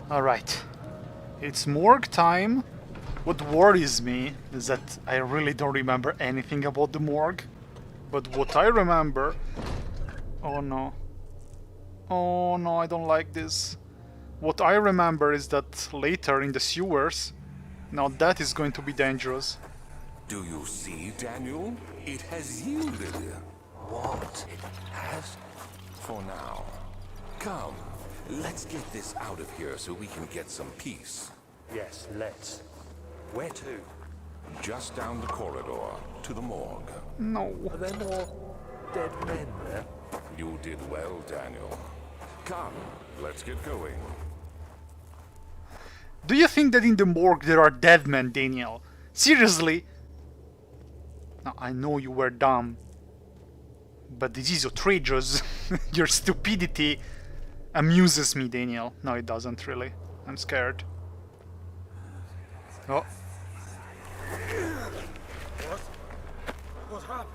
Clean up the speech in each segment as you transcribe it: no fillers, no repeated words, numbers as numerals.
Alright. It's morgue time. What worries me is that I really don't remember anything about the morgue. But what I remember... Oh no. Oh no, I don't like this. What I remember is that later in the sewers... Now that is going to be dangerous. Do you see, Daniel? It has yielded. What? It has? For now. Come, let's get this out of here so we can get some peace. Yes, let's. Where to? Just down the corridor, to the morgue. No. Are there more dead men there? You did well, Daniel. Come, let's get going. Do you think that in the morgue there are dead men, Daniel? Seriously? Now, I know you were dumb. But this is outrageous. Your stupidity amuses me, Daniel. No, it doesn't really. I'm scared. Oh. What happened?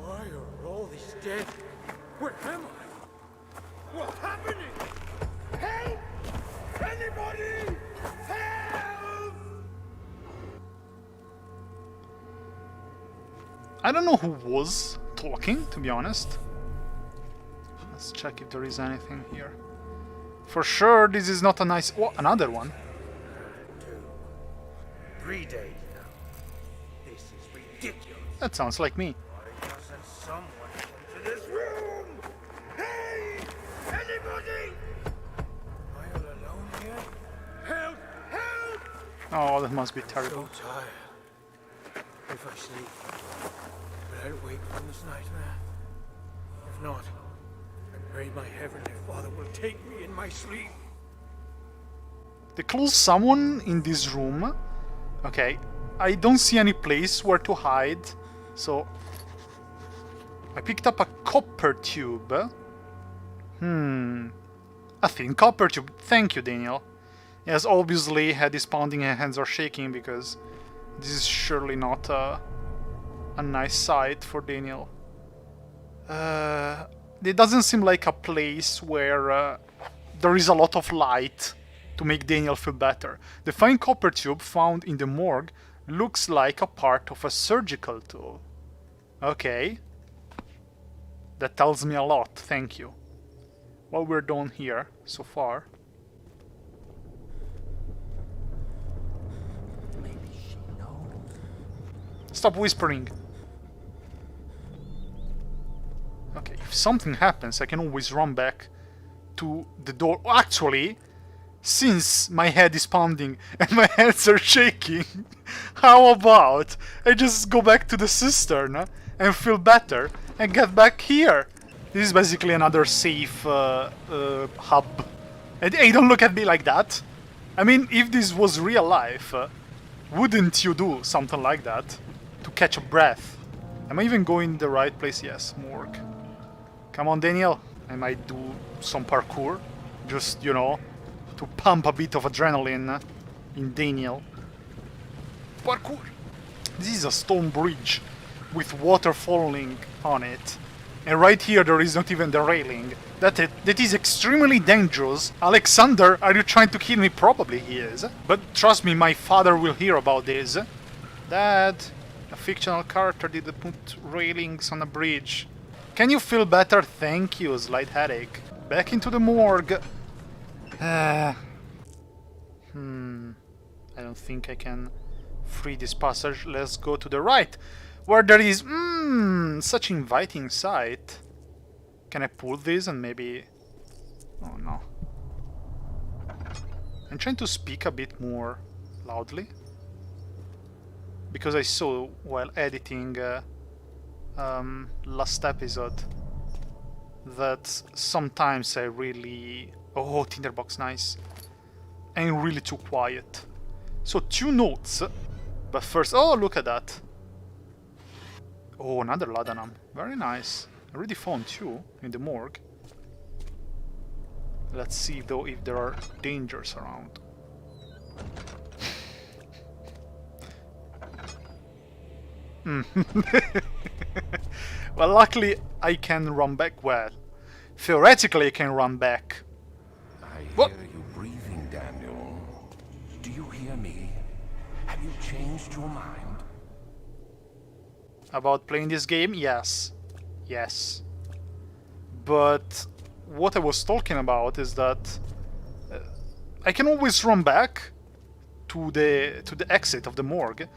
Why are all these dead? Where am I? What's happening? Help! Anybody! Help! I don't know who was talking, to be honest. Let's check if there is anything here. For sure, this is not a nice... Oh, another one. 3 days now. This is ridiculous. That sounds like me. Why doesn't someone come to this room? Hey! Anybody? Am I all alone here? Help! Help! Oh, that must be terrible. So tired. If I sleep, will I wake from this nightmare? If not, I pray my Heavenly Father will take me in my sleep. They closed someone in this room. Okay, I don't see any place where to hide, so... I picked up a copper tube. A thin copper tube. Thank you, Daniel. Yes, obviously head is pounding and hands are shaking because this is surely not a nice sight for Daniel. It doesn't seem like a place where there is a lot of light to make Daniel feel better. The fine copper tube found in the morgue looks like a part of a surgical tool. Okay. That tells me a lot, thank you. Well, we're done here, so far. Maybe she knows. Stop whispering. Okay, if something happens, I can always run back to the door. Actually, since my head is pounding and my hands are shaking, how about I just go back to the cistern and feel better and get back here? This is basically another safe hub. And hey, don't look at me like that. I mean, if this was real life, wouldn't you do something like that to catch a breath? Am I even going the right place? Yes, morgue. Come on, Daniel. I might do some parkour. Just, you know, to pump a bit of adrenaline in Daniel. Parkour! This is a stone bridge with water falling on it. And right here there is not even the railing. That is extremely dangerous. Alexander, are you trying to kill me? Probably he is. But trust me, my father will hear about this. Dad, a fictional character didn't put railings on a bridge. Can you feel better? Thank you, slight headache. Back into the morgue. I don't think I can free this passage. Let's go to the right, where there is such inviting sight. Can I pull this and maybe... Oh no. I'm trying to speak a bit more loudly, because I saw while editing last episode that sometimes I really... Oh, tinderbox, nice. I'm really too quiet. So 2 notes, but first... Oh, look at that. Oh, another laudanum. Very nice. I already found 2 in the morgue. Let's see though if there are dangers around. Well, luckily I can run back. Well, theoretically I can run back. I What? hear you breathing, Daniel. Do you hear me? Have you changed your mind? About playing this game? Yes. Yes. But what I was talking about is that I can always run back to the exit of the morgue,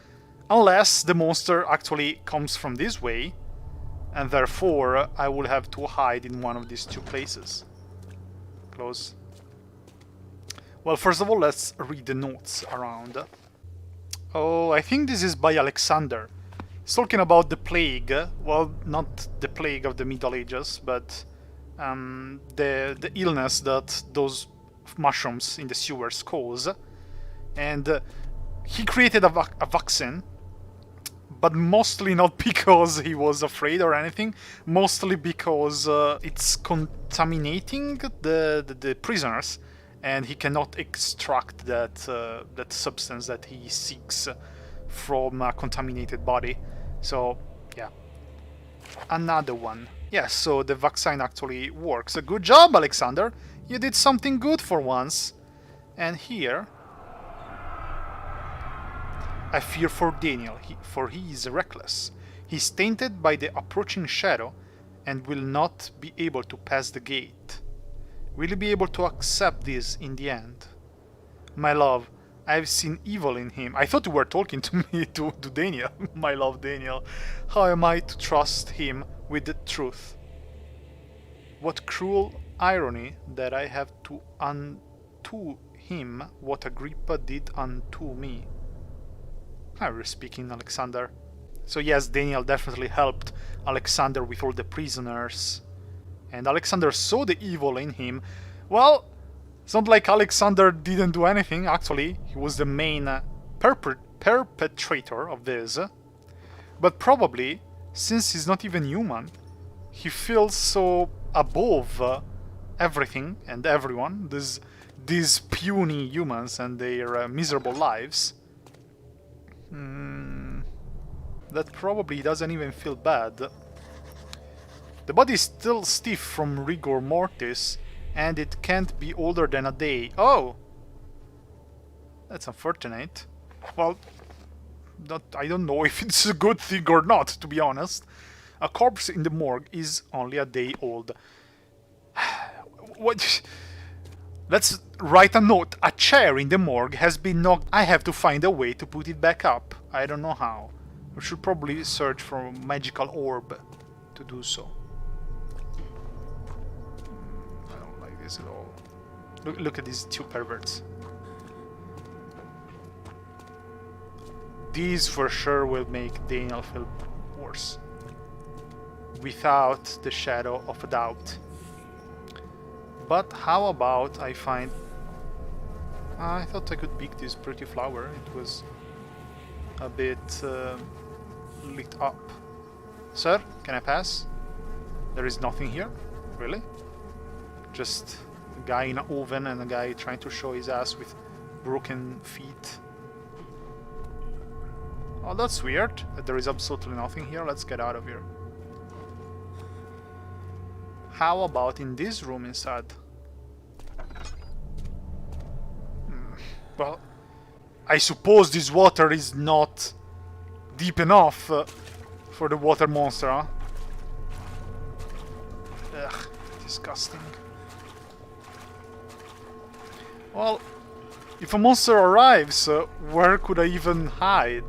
unless the monster actually comes from this way, and therefore I will have to hide in one of these two places. Close. Well, first of all, let's read the notes around. Oh, I think this is by Alexander. He's talking about the plague. Well, not the plague of the Middle Ages, but the illness that those mushrooms in the sewers cause. And he created a vaccine, but mostly not because he was afraid or anything, mostly because it's contaminating the prisoners, and he cannot extract that that substance that he seeks from a contaminated body. So, yeah. Another one. Yes, so the vaccine actually works. A good job, Alexander! You did something good for once. And here... I fear for Daniel, for he is reckless. He is tainted by the approaching shadow and will not be able to pass the gate. Will he be able to accept this in the end? My love, I have seen evil in him. I thought you were talking to me, to Daniel. My love, Daniel. How am I to trust him with the truth? What cruel irony that I have to undo him what Agrippa did unto me. I was speaking, Alexander. So yes, Daniel definitely helped Alexander with all the prisoners. And Alexander saw the evil in him. Well, it's not like Alexander didn't do anything, actually. He was the main perpetrator of this. But probably, since he's not even human, he feels so above everything and everyone. These puny humans and their miserable lives. That probably doesn't even feel bad. The body is still stiff from rigor mortis, and it can't be older than a day. Oh! That's unfortunate. Well, I don't know if it's a good thing or not, to be honest. A corpse in the morgue is only a day old. What? Let's write a note. A chair in the morgue has been knocked. I have to find a way to put it back up. I don't know how. We should probably search for a magical orb to do so. I don't like this at all. Look at these two perverts. These for sure will make Daniel feel worse. Without the shadow of a doubt. But how about I find... I thought I could pick this pretty flower. It was a bit lit up. Sir, can I pass? There is nothing here? Really? Just a guy in an oven and a guy trying to show his ass with broken feet. Oh, that's weird. There is absolutely nothing here. Let's get out of here. How about in this room inside? Well, I suppose this water is not deep enough for the water monster, huh? Ugh, disgusting. Well, if a monster arrives, where could I even hide?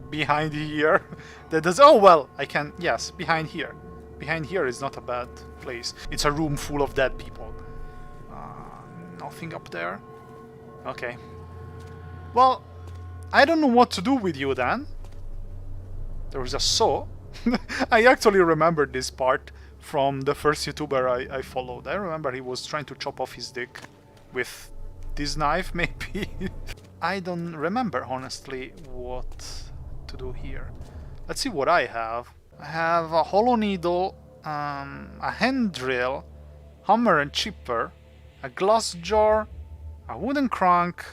Behind here? That does... Oh, well, I can... Yes, behind here. Behind here is not a bad place. It's a room full of dead people. Nothing up there. Okay. Well, I don't know what to do with you then. There was a saw. I actually remembered this part from the first YouTuber I followed. I remember he was trying to chop off his dick with this knife, maybe. I don't remember, honestly, what to do here. Let's see what I have. I have a hollow needle, a hand drill, hammer and chipper, a glass jar, a wooden crank.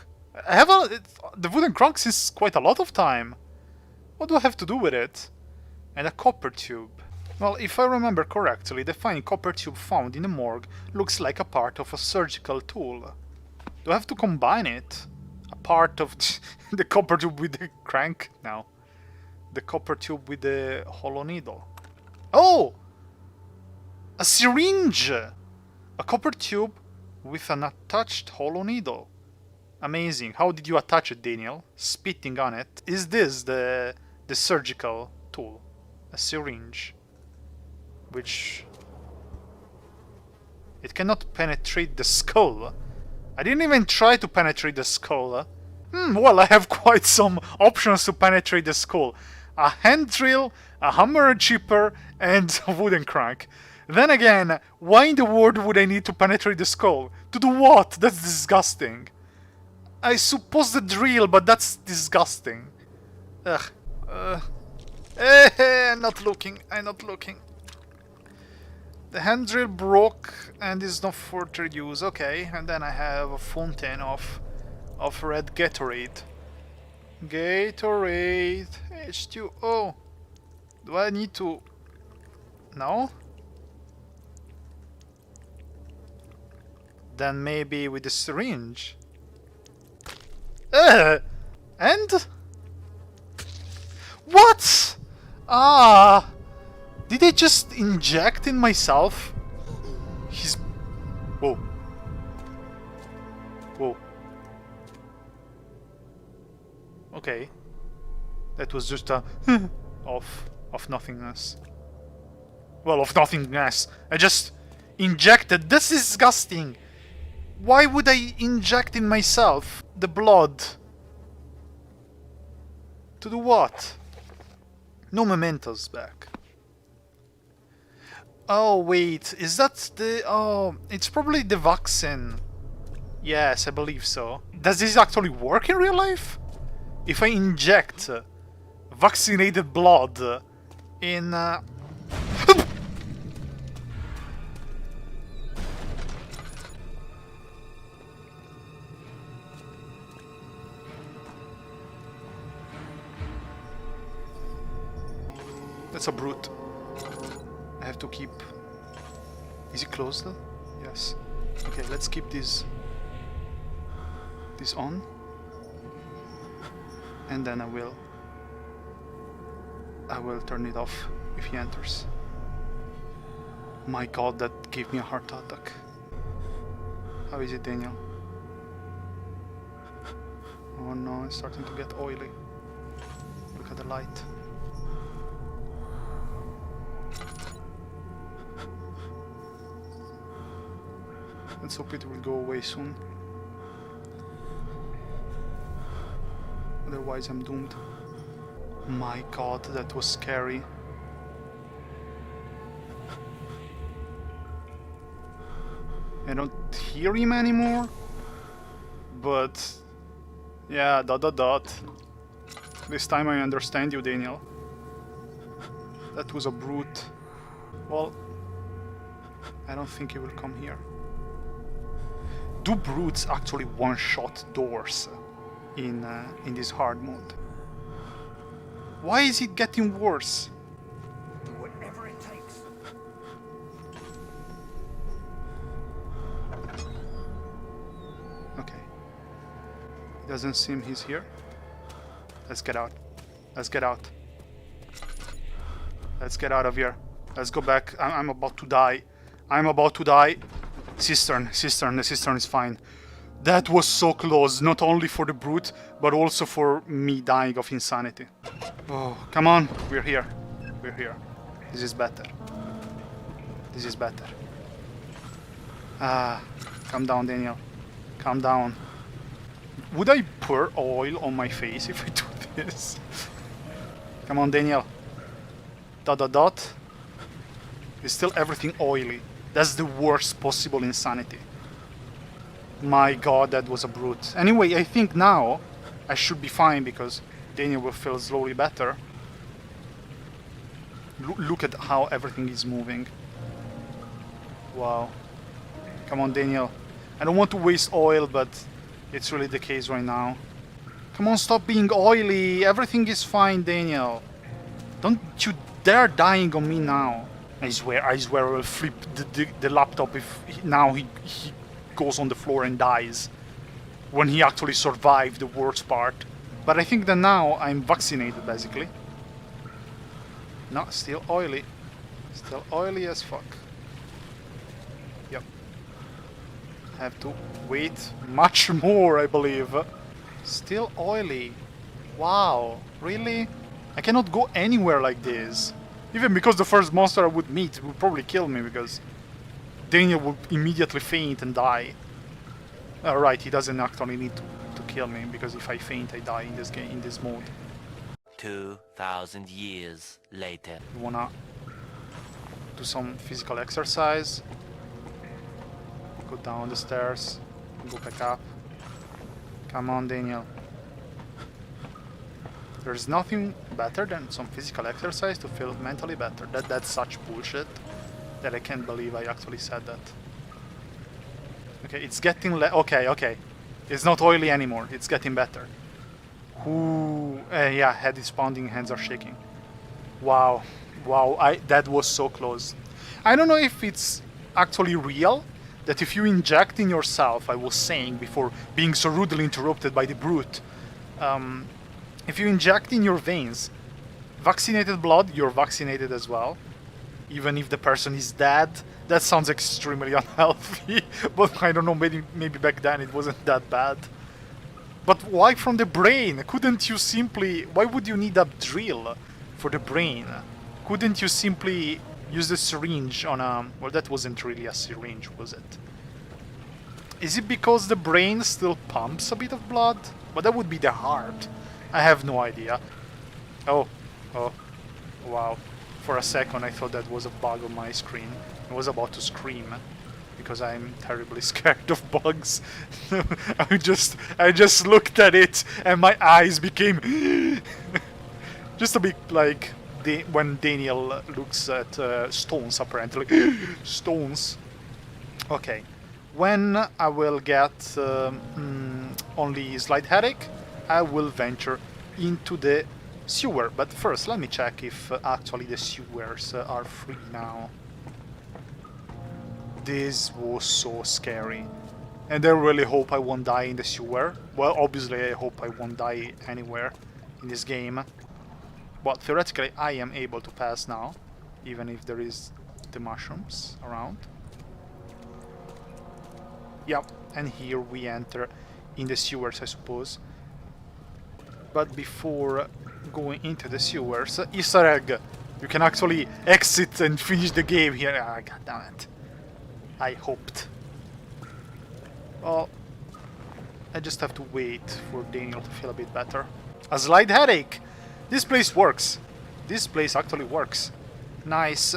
I have the wooden crank since quite a lot of time. What do I have to do with it? And a copper tube. Well, if I remember correctly, the fine copper tube found in the morgue looks like a part of a surgical tool. Do I have to combine it? A part of the copper tube with the crank? No. The copper tube with the hollow needle. Oh! A syringe! A copper tube with an attached hollow needle. Amazing. How did you attach it, Daniel? Spitting on it. Is this the surgical tool? A syringe. Which... it cannot penetrate the skull. I didn't even try to penetrate the skull. Well, I have quite some options to penetrate the skull. A hand drill, a hammer and chipper, and a wooden crank. Then again, why in the world would I need to penetrate the skull? To do what? That's disgusting. I suppose the drill, but that's disgusting. Ugh. I'm not looking. I'm not looking. The hand drill broke and is not further use. Okay, and then I have a fountain of red Gatorade. Gatorade H2O. Do I need to... no? Then maybe with the syringe. And? What? Ah! Did I just inject in myself? He's... whoa. Whoa. Okay. That was just a... of nothingness. Well, of nothingness. I just injected. This is disgusting. Why would I inject in myself the blood? To do what? No mementos back. Oh, wait. Is that the... oh, it's probably the vaccine. Yes, I believe so. Does this actually work in real life? If I inject vaccinated blood in... That's a brute. I have to keep... is it closed? Yes. Okay, let's keep this on. And then I will turn it off if he enters. My god, that gave me a heart attack. How is it, Daniel? Oh no, it's starting to get oily. Look at the light. Let's hope it will go away soon. Otherwise I'm doomed. My god, that was scary. I don't hear him anymore. But... yeah, ... This time I understand you, Daniel. That was a brute. Well... I don't think he will come here. Do brutes actually one-shot doors in this hard mode? Why is it getting worse? Do whatever it takes. Okay. It doesn't seem he's here. Let's get out. Let's get out. Let's get out of here. Let's go back. I'm about to die. I'm about to die. Cistern, the cistern is fine. That was so close, not only for the brute, but also for me dying of insanity. Oh, come on, we're here. We're here. This is better. This is better. Ah, calm down, Daniel. Calm down. Would I pour oil on my face if I do this? Come on, Daniel. ... Is still everything oily. That's the worst possible insanity. My god, that was a brute. Anyway, I think now I should be fine because Daniel will feel slowly better. Look at how everything is moving. Wow. Come on, Daniel. I don't want to waste oil, but it's really the case right now. Come on, stop being oily. Everything is fine, Daniel. Don't you they're dying on me now, I swear I will flip the laptop if now he goes on the floor and dies. When he actually survived the worst part. But I think that now I'm vaccinated, basically. No, still oily. Still oily as fuck. Yep. Have to wait much more, I believe. Still oily. Wow, really? I cannot go anywhere like this. Even because the first monster I would meet would probably kill me, because Daniel would immediately faint and die. Right, he doesn't actually need to kill me, because if I faint, I die in this game, in this mode. 2,000 years later. You wanna do some physical exercise? Go down the stairs, go back up. Come on, Daniel. There's nothing better than some physical exercise to feel mentally better. That's such bullshit that I can't believe I actually said that. Okay, it's getting okay. It's not oily anymore. It's getting better. Ooh, yeah, head is pounding, hands are shaking. Wow, that was so close. I don't know if it's actually real, that if you inject in yourself, I was saying before being so rudely interrupted by the brute, if you inject in your veins vaccinated blood, you're vaccinated as well. Even if the person is dead. That sounds extremely unhealthy, but I don't know, maybe back then it wasn't that bad. But why from the brain? Couldn't you simply... Why would you need a drill for the brain? Couldn't you simply use the syringe on a... Well, that wasn't really a syringe, was it? Is it because the brain still pumps a bit of blood? But that would be the heart. I have no idea. Oh, wow. For a second I thought that was a bug on my screen. I was about to scream because I'm terribly scared of bugs. I just looked at it and my eyes became just a bit like when Daniel looks at stones, apparently. Stones. Okay. When I will get only slight headache, I will venture into the sewer. But first, let me check if actually the sewers are free now. This was so scary. And I really hope I won't die in the sewer. Well, obviously I hope I won't die anywhere in this game. But theoretically I am able to pass now, even if there is the mushrooms around. Yep, and here we enter in the sewers, I suppose. But before going into the sewers, Easter egg! You can actually exit and finish the game here. Ah, god damn it. I hoped. Well, I just have to wait for Daniel to feel a bit better. A slight headache! This place works. This place actually works. Nice.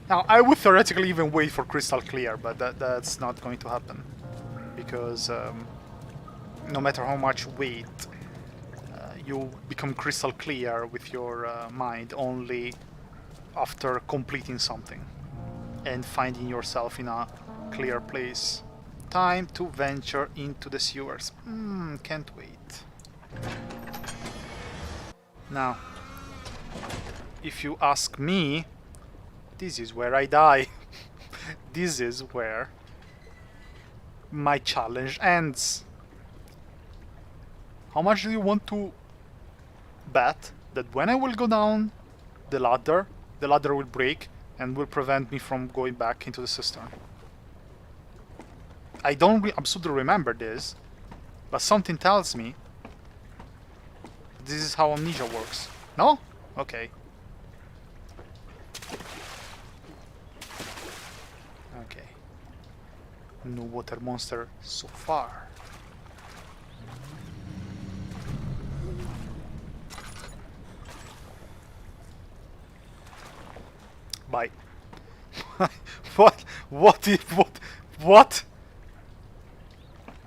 Now, I would theoretically even wait for crystal clear, but that's not going to happen. Because no matter how much wait, you become crystal clear with your mind only after completing something and finding yourself in a clear place. Time to venture into the sewers. Can't wait. Now, if you ask me, this is where I die. This is where my challenge ends. How much do you want to bet that when I will go down the ladder will break and will prevent me from going back into the cistern? I don't absolutely remember this, but something tells me this is how Amnesia works. No? Okay. Okay. No water monster so far. Bye. What?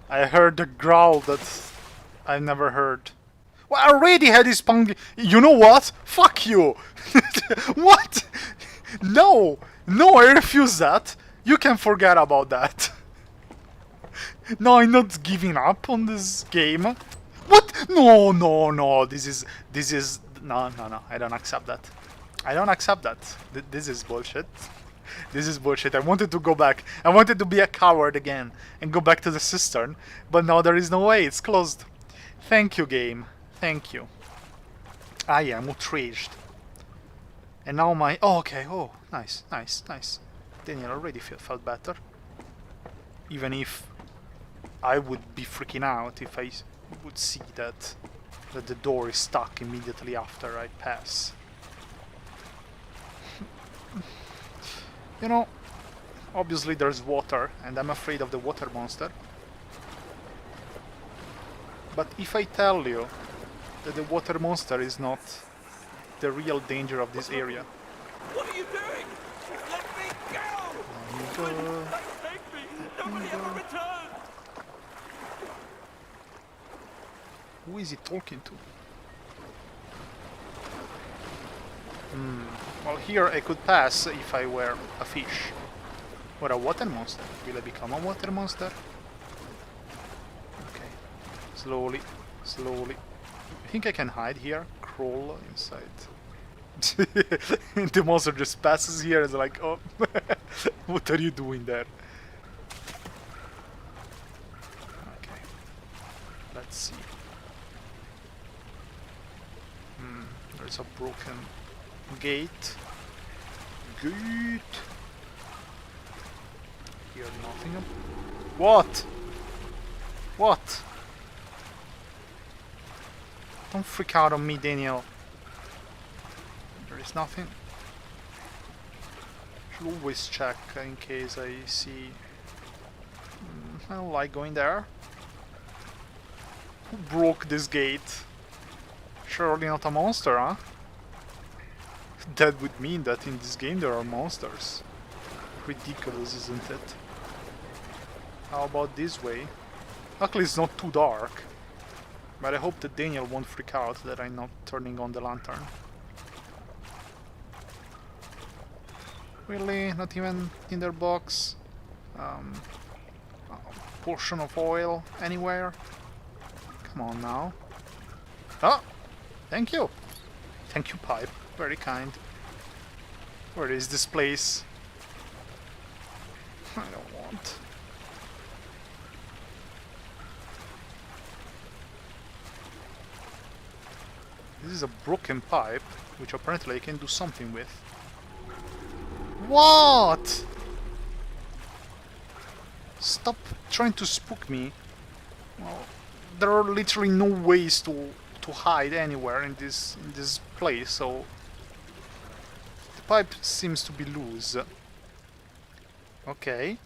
I heard a growl that I've never heard. Well, I already had this punk. You know what? Fuck you! What? No! No, I refuse that. You can forget about that. No, I'm not giving up on this game. What? No. This is... No, I don't accept that. I don't accept that. This is bullshit. This is bullshit. I wanted to go back. I wanted to be a coward again and go back to the cistern, but now there is no way. It's closed. Thank you, game. Thank you. I am outraged. And now my... Oh, okay. Oh, nice, nice, nice. Daniel already felt better. Even if I would be freaking out if I would see that the door is stuck immediately after I pass. You know, obviously there's water, and I'm afraid of the water monster. But if I tell you that the water monster is not the real danger of this area... What are you doing? Let me go! Take me! Nobody ever returned! Who is he talking to? Well, here I could pass if I were a fish. Or a water monster. Will I become a water monster? Okay. Slowly, slowly. I think I can hide here. Crawl inside. The monster just passes here and is like, oh, what are you doing there? Okay. Let's see. There's a broken gate. Here nothing. What? What? Don't freak out on me, Daniel. There is nothing. Should always check in case I see. I don't like going there. Who broke this gate? Surely not a monster, huh? That would mean that in this game there are monsters. Ridiculous, isn't it? How about this way? Luckily it's not too dark. But I hope that Daniel won't freak out that I'm not turning on the lantern. Really? Not even tinderbox? A portion of oil anywhere? Come on now. Oh! Thank you! Thank you, pipe. Very kind. Where is this place? I don't want. This is a broken pipe, which apparently I can do something with. What? Stop trying to spook me. Well, there are literally no ways to hide anywhere in this place, so the pipe seems to be loose. Okay.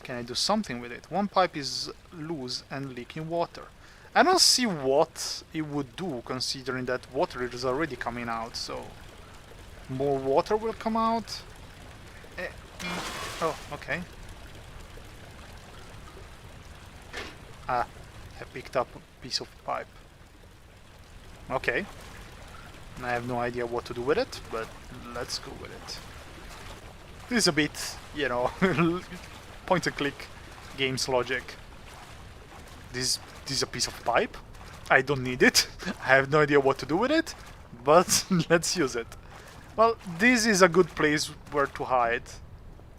Can I do something with it? One pipe is loose and leaking water. I don't see what it would do, considering that water is already coming out, so more water will come out. Oh, okay. Ah, I picked up a piece of pipe. Okay. I have no idea what to do with it, but let's go with it. This is a bit, you know, point and click games logic. This is a piece of pipe. I don't need it. I have no idea what to do with it, but let's use it. Well, this is a good place where to hide.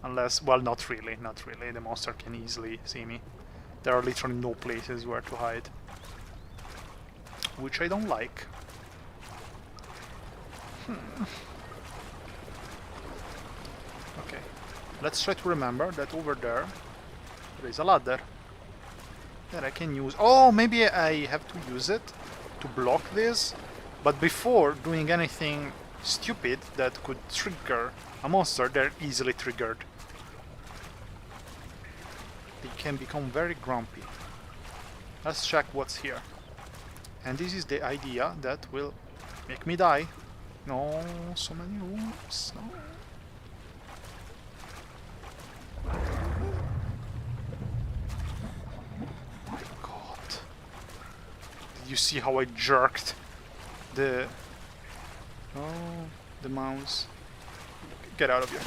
Unless, well, not really, not really. The monster can easily see me. There are literally no places where to hide. Which I don't like. Okay. Let's try to remember that over there is a ladder that I can use. Oh, maybe I have to use it to block this. But before doing anything stupid that could trigger a monster, they're easily triggered. They can become very grumpy. Let's check what's here. And this is the idea that will make me die. No, so many rooms. No. My God. Did you see how I jerked the... Oh, the mouse. Get out of here.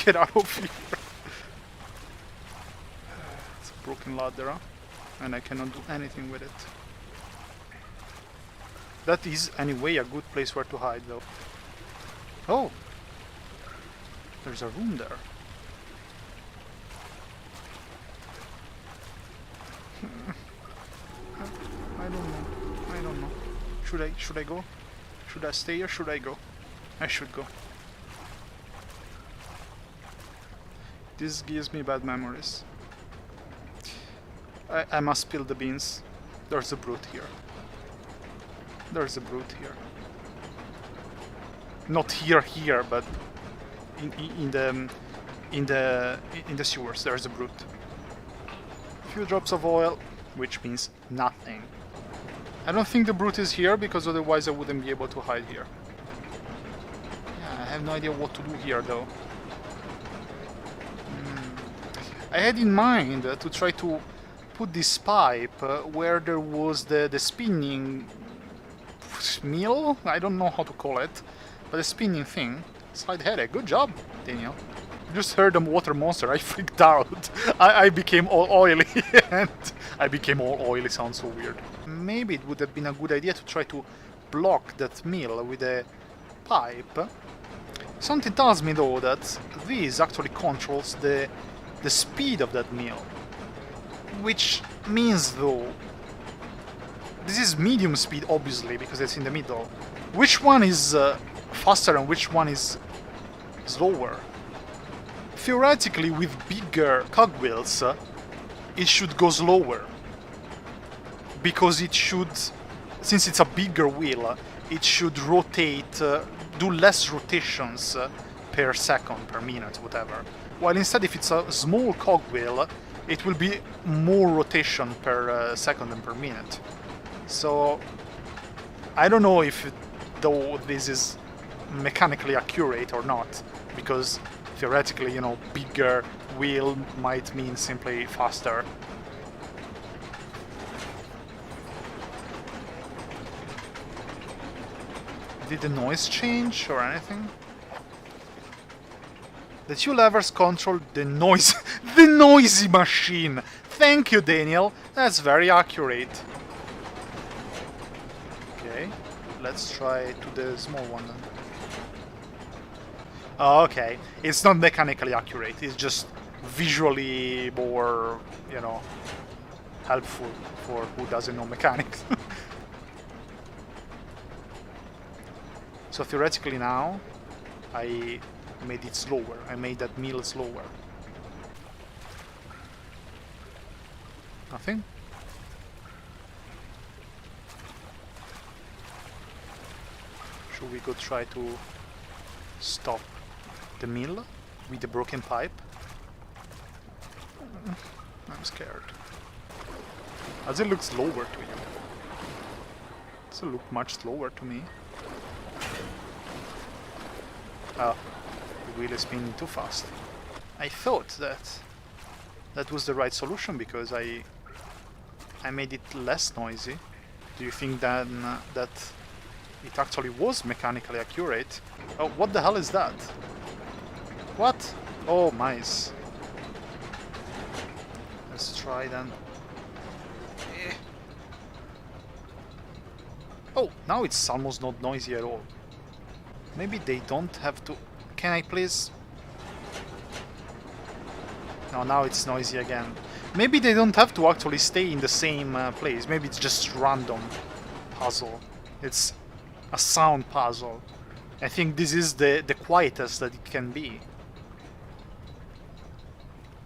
Get out of here. It's a broken ladder, huh? And I cannot do anything with it. That is, anyway, a good place where to hide, though. Oh! There's a room there. I don't know. I don't know. Should I go? Should I stay or should I go? I should go. This gives me bad memories. I must spill the beans. There's a brute here. There's a brute here. Not here, but in the sewers. There's a brute. Few drops of oil, which means nothing. I don't think the brute is here because otherwise I wouldn't be able to hide here. Yeah, I have no idea what to do here though. I had in mind to try to put this pipe where there was the spinning mill. I don't know how to call it, but the spinning thing. Side headache. Good job, Daniel. Just heard a water monster. I freaked out. I became all oily, and I became all oily. Sounds so weird. Maybe it would have been a good idea to try to block that mill with a pipe. Something tells me though that this actually controls the speed of that mill, which means though this is medium speed obviously because it's in the middle. Which one is faster and which one is slower? Theoretically, with bigger cogwheels, it should go slower. Because it should, since it's a bigger wheel, it should rotate, do less rotations per second, per minute, whatever. While instead, if it's a small cogwheel, it will be more rotation per second and per minute. So, I don't know if though this is mechanically accurate or not, because theoretically, you know, bigger wheel might mean simply faster. Did the noise change or anything? The two levers control the noise, the noisy machine. Thank you, Daniel. That's very accurate. Okay, let's try to the small one then. Oh, okay, it's not mechanically accurate. It's just visually more, you know, helpful for who doesn't know mechanics. So theoretically now, I made it slower. I made that mill slower. Nothing? Should we go try to stop the mill with the broken pipe? I'm scared. Does it look slower to you? Does it look much slower to me? Ah, the wheel is spinning too fast. I thought that was the right solution because I made it less noisy. Do you think then that it actually was mechanically accurate? Oh, what the hell is that? What? Oh, mice. Let's try then. Oh, now it's almost not noisy at all. Maybe they don't have to... Can I please... No, now it's noisy again. Maybe they don't have to actually stay in the same place. Maybe it's just random puzzle. It's a sound puzzle. I think this is the quietest that it can be.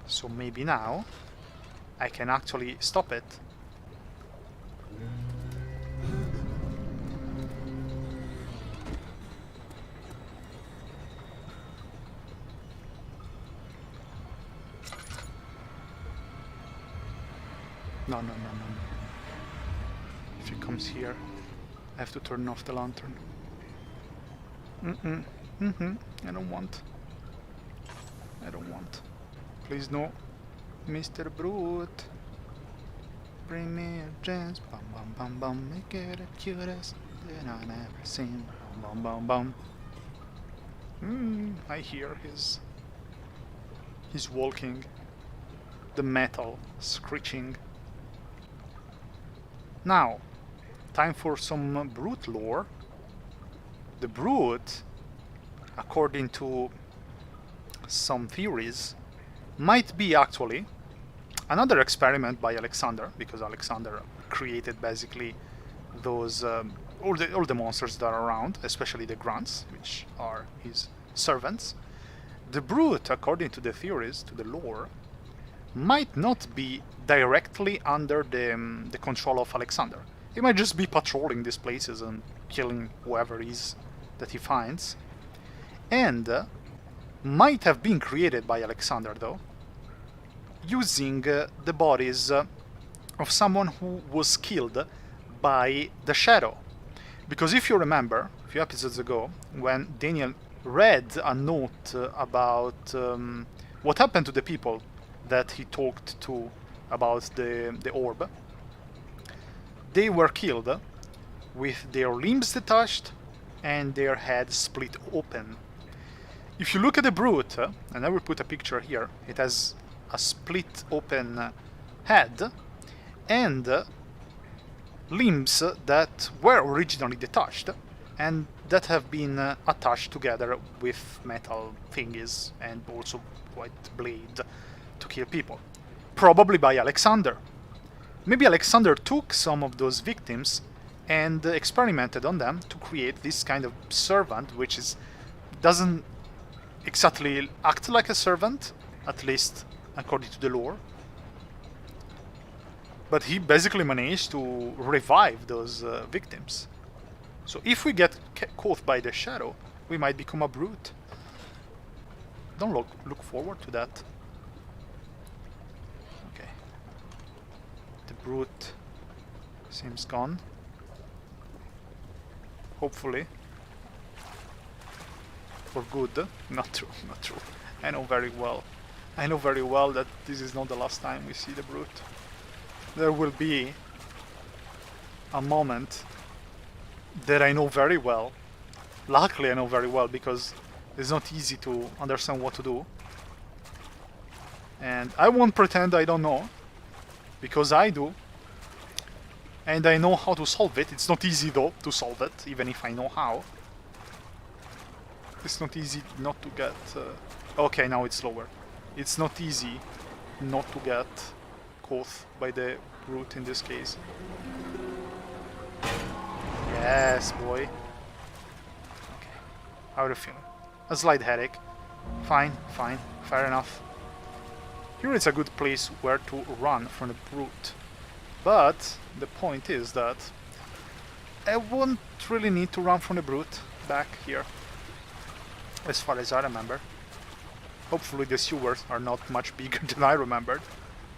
So maybe now I can actually stop it. No. If he comes here, I have to turn off the lantern. I don't want. Please no. Mr. Brute. Bring me a chance. Bum bum bum bum. Make it the cutest that I've ever seen. Bum bum bum bum. I hear his walking. The metal screeching. Now, time for some brute lore. The brute according to some theories, might be actually another experiment by Alexander, because Alexander created basically those all the monsters that are around, especially the grunts, which are his servants. The brute, according to the theories, to the lore, might not be directly under the control of Alexander. He might just be patrolling these places and killing whoever is that he finds, and might have been created by Alexander, though, using the bodies of someone who was killed by the Shadow. Because if you remember, a few episodes ago, when Daniel read a note about what happened to the people that he talked to about the orb, they were killed with their limbs detached and their heads split open. If you look at the brute, and I will put a picture here, it has a split open head and limbs that were originally detached and that have been attached together with metal thingies and also quite blade to kill people. Probably by Alexander. Maybe Alexander took some of those victims and experimented on them to create this kind of servant, which doesn't exactly act like a servant, at least according to the lore. But he basically managed to revive those victims. So if we get caught by the Shadow, we might become a brute. Don't look forward to that. Okay. The brute seems gone. Hopefully. For good. Not true, not true. I know very well that this is not the last time we see the brute. There will be a moment that I know very well. Luckily I know very well, because it's not easy to understand what to do. And I won't pretend I don't know, because I do. And I know how to solve it. It's not easy though to solve it, even if I know how. It's not easy not to get... okay, now it's lower. It's not easy not to get caught by the brute in this case. Yes, boy. Okay. How are you feeling? A slight headache. Fine, fine, fair enough. Here is a good place where to run from the brute. But the point is that I won't really need to run from the brute back here, as far as I remember. Hopefully the sewers are not much bigger than I remembered,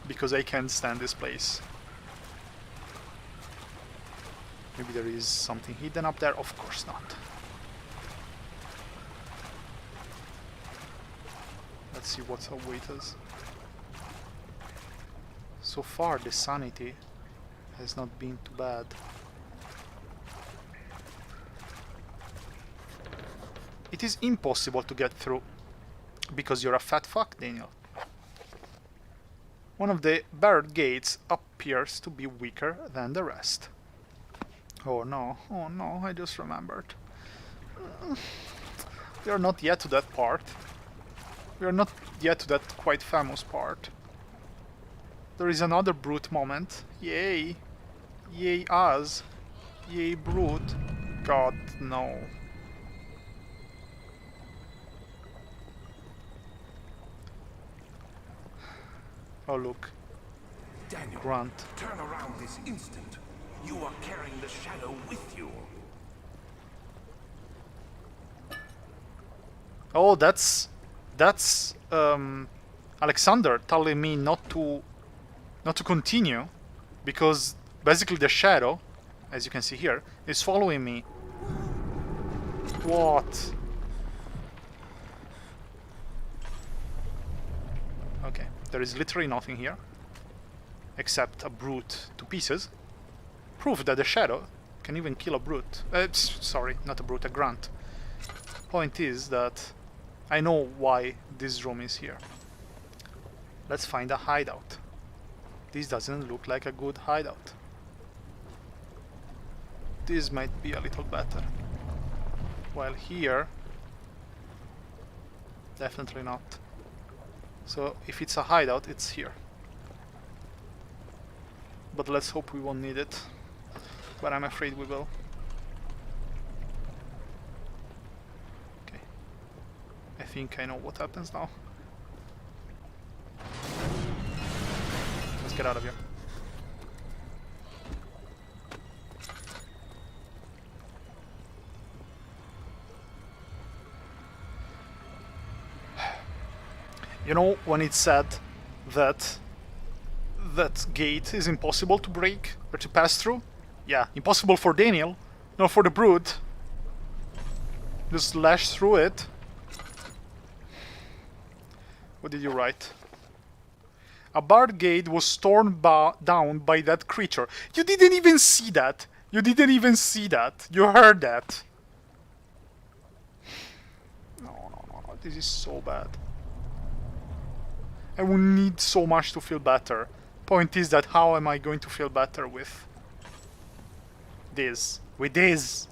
because I can't stand this place. Maybe there is something hidden up there? Of course not. Let's see what's await us. So far the sanity has not been too bad. It is impossible to get through, because you're a fat fuck, Daniel. One of the barred gates appears to be weaker than the rest. Oh no, I just remembered. We are not yet to that part. We are not yet to that quite famous part. There is another brute moment. Yay! Yay us! Yay brute! God, no. Oh look. Daniel, Grunt. turn around this instant. You are carrying the Shadow with you. Oh, that's Alexander telling me not to continue, because basically the Shadow, as you can see here, is following me. What? Okay, there is literally nothing here except a brute to pieces. Proof that the Shadow can even kill a brute. Sorry, not a brute, a grunt. Point is that I know why this room is here. Let's find a hideout. This doesn't look like a good hideout. This might be a little better. While here Definitely not. So if it's a hideout, it's here. But let's hope we won't need it. But I'm afraid we will. Okay. I think I know what happens now. Let's get out of here. You know, when it said that that gate is impossible to break or to pass through? Yeah, impossible for Daniel, not for the brute. Just slash through it. What did you write? A barred gate was torn down by that creature. You didn't even see that. You didn't even see that. You heard that. No. This is so bad. I will need so much to feel better. Point is that how am I going to feel better with this? With this?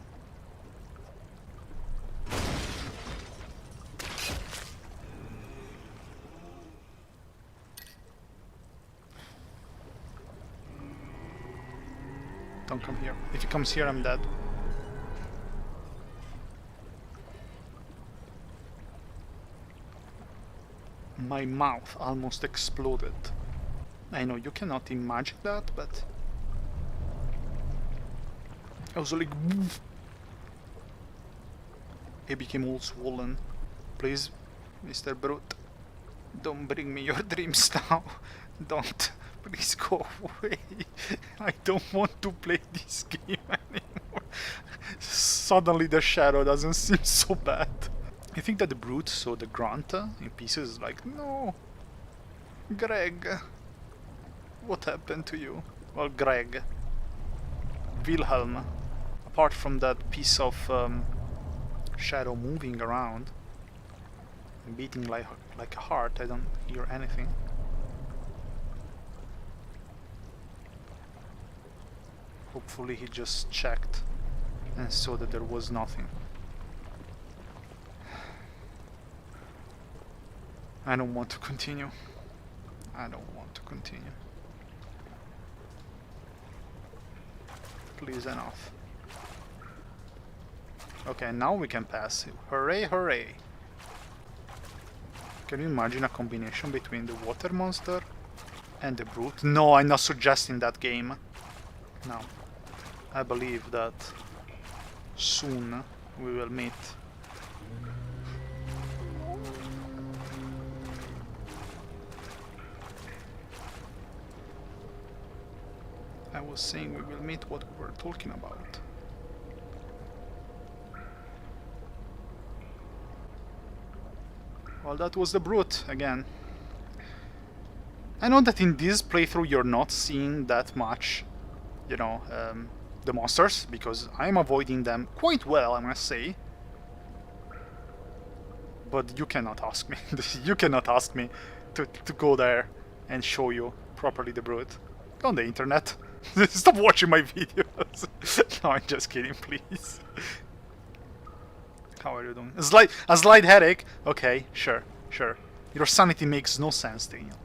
Don't come here. If he comes here, I'm dead. My mouth almost exploded. I know you cannot imagine that, but I was like, woof. It became all swollen. Please, Mr. Brute, don't bring me your dreams now. Don't. Please go away. I don't want to play this game anymore. Suddenly the shadow doesn't seem so bad. I think that the brute saw the grunt in pieces like, no, Greg, what happened to you? Well, Greg, Wilhelm, apart from that piece of shadow moving around, beating like a heart, I don't hear anything. Hopefully he just checked and saw that there was nothing. I don't want to continue. I don't want to continue. Please, enough. Okay, now we can pass. Hooray, hooray. Can you imagine a combination between the water monster and the brute? No, I'm not suggesting that game. No. I believe that soon we will meet. I was saying we will meet what we were talking about. Well, that was the brute again. I know that in this playthrough you're not seeing that much, you know, the monsters, because I'm avoiding them quite well, I must say. But you cannot ask me. You cannot ask me to go there and show you properly the brute. Go on the internet. Stop watching my videos. No, I'm just kidding, please. How are you doing? A slight headache? Okay, sure. Your sanity makes no sense, Daniel.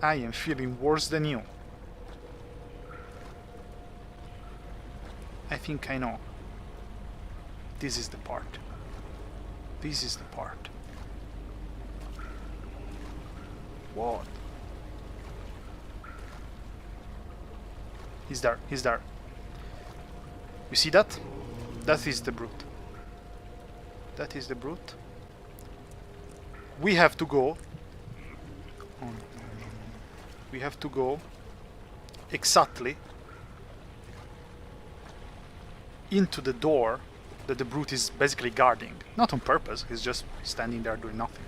I am feeling worse than you. I think I know. This is the part. This is the part. What? He's there. He's there. You see that? That is the brute. That is the brute. We have to go. Oh, no. We have to go exactly into the door that the brute is basically guarding. Not on purpose, he's just standing there doing nothing.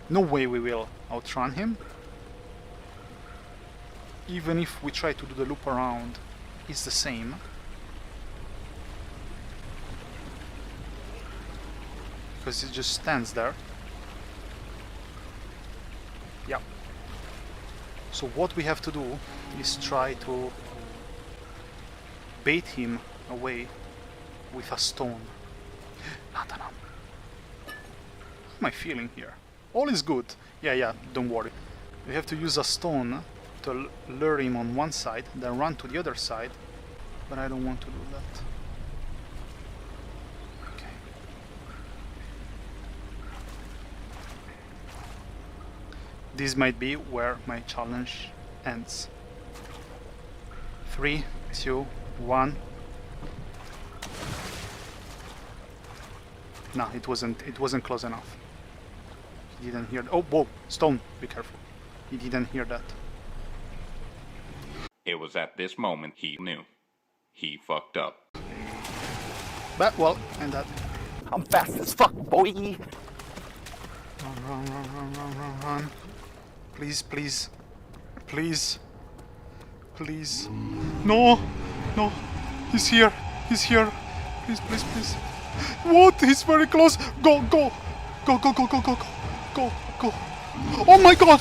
No way we will outrun him. Even if we try to do the loop around, it's the same. Because it just stands there. Yeah. So what we have to do is try to bait him away with a stone. Nathan. How am I feeling here? All is good. Yeah, don't worry. We have to use a stone to lure him on one side, then run to the other side. But I don't want to do that. Okay. This might be where my challenge ends. 3, 2, 1. No, it wasn't close enough. He didn't hear. Oh, whoa, stone! Be careful. He didn't hear that. It was at this moment he knew. He fucked up. But well, and that. I'm fast as fuck, boy. Run. Please. No. He's here. Please. What? He's very close. Go. Oh my god.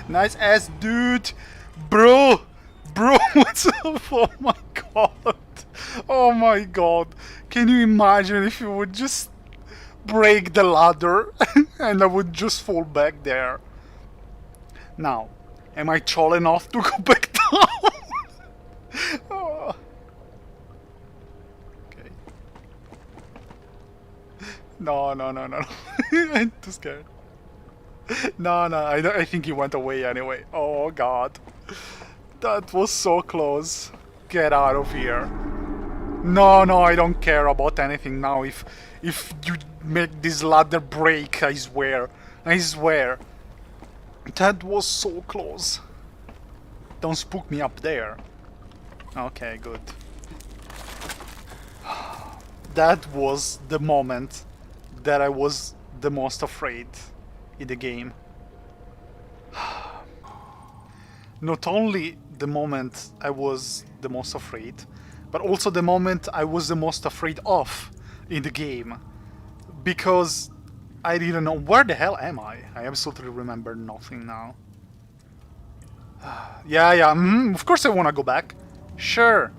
Nice ass, dude. Bro, what's up? Oh my god. Can you imagine if you would just break the ladder and I would just fall back there? Now, am I tall enough to go back down? Oh. Okay. No. I'm too scared. No, I think he went away anyway. Oh god. That was so close. Get out of here. No, I don't care about anything now. If you make this ladder break, I swear. That was so close. Don't spook me up there. Okay, good. That was the moment that I was the most afraid in the game. Not only the moment I was the most afraid, but also the moment I was the most afraid of in the game. Because I didn't know, where the hell am I? I absolutely remember nothing now. Yeah, of course I want to go back. Sure.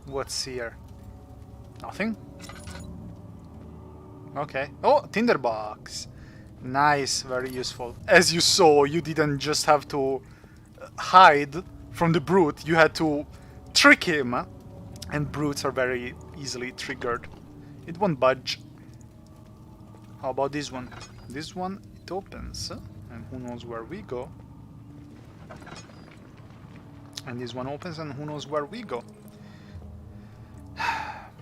What's here? Nothing? Okay. Oh, tinderbox. Nice, very useful. As you saw, you didn't just have to hide from the brute, you had to trick him. And brutes are very easily triggered. It won't budge. How about this one? This one, it opens. And who knows where we go. And this one opens and who knows where we go.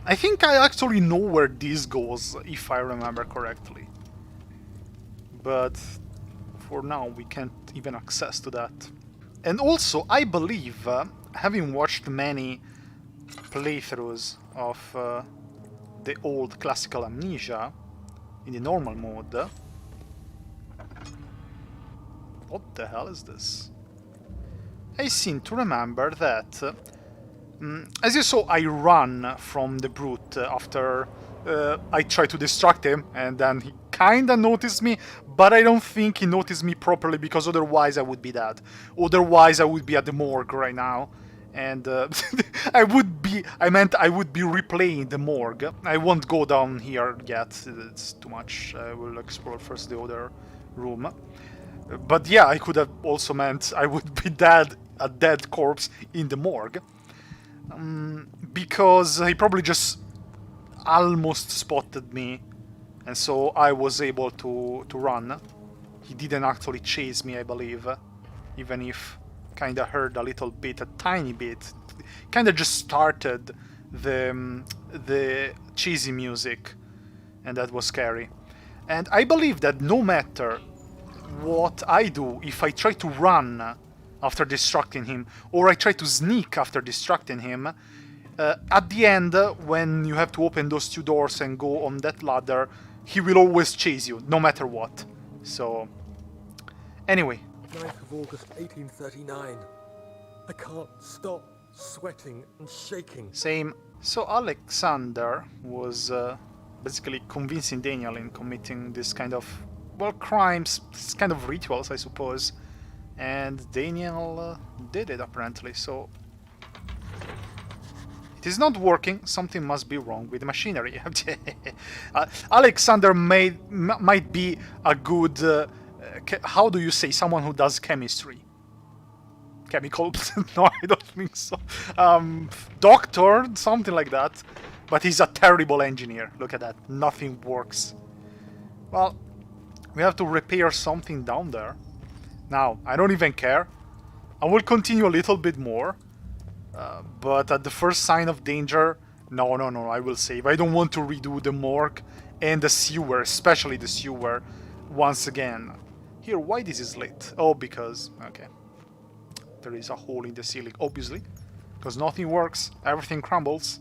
I think I actually know where this goes, if I remember correctly. But for now we can't even access to that. And also, I believe, having watched many playthroughs of the old classical Amnesia in the normal mode... What the hell is this? I seem to remember that, as you saw, I run from the brute after I tried to distract him, and then he kinda noticed me, but I don't think he noticed me properly, because otherwise I would be dead. Otherwise I would be at the morgue right now, and I would be replaying the morgue. I won't go down here yet, it's too much. I will explore first the other room. But yeah, I could have also meant I would be dead, a dead corpse in the morgue. Because he probably just almost spotted me, and so I was able to run. He didn't actually chase me, I believe, even if kinda heard a little bit, a tiny bit. Kinda just started the cheesy music, and that was scary. And I believe that no matter what I do, if I try to run after distracting him, or I try to sneak after distracting him, at the end, when you have to open those two doors and go on that ladder, he will always chase you, no matter what. So, anyway. 9th of August, 1839. I can't stop sweating and shaking. Same. So Alexander was basically convincing Daniel in committing this kind of, well, crimes, this kind of rituals, I suppose. And Daniel did it, apparently, so... It is not working. Something must be wrong with the machinery. Alexander might be a good... how do you say? Someone who does chemistry. Chemical? No, I don't think so. Doctor? Something like that. But he's a terrible engineer. Look at that. Nothing works. Well, we have to repair something down there. Now, I don't even care. I will continue a little bit more. But at the first sign of danger... No, I will save. I don't want to redo the morgue and the sewer, especially the sewer, once again. Here, why this is lit? Oh, because... Okay. There is a hole in the ceiling, obviously. Because nothing works. Everything crumbles.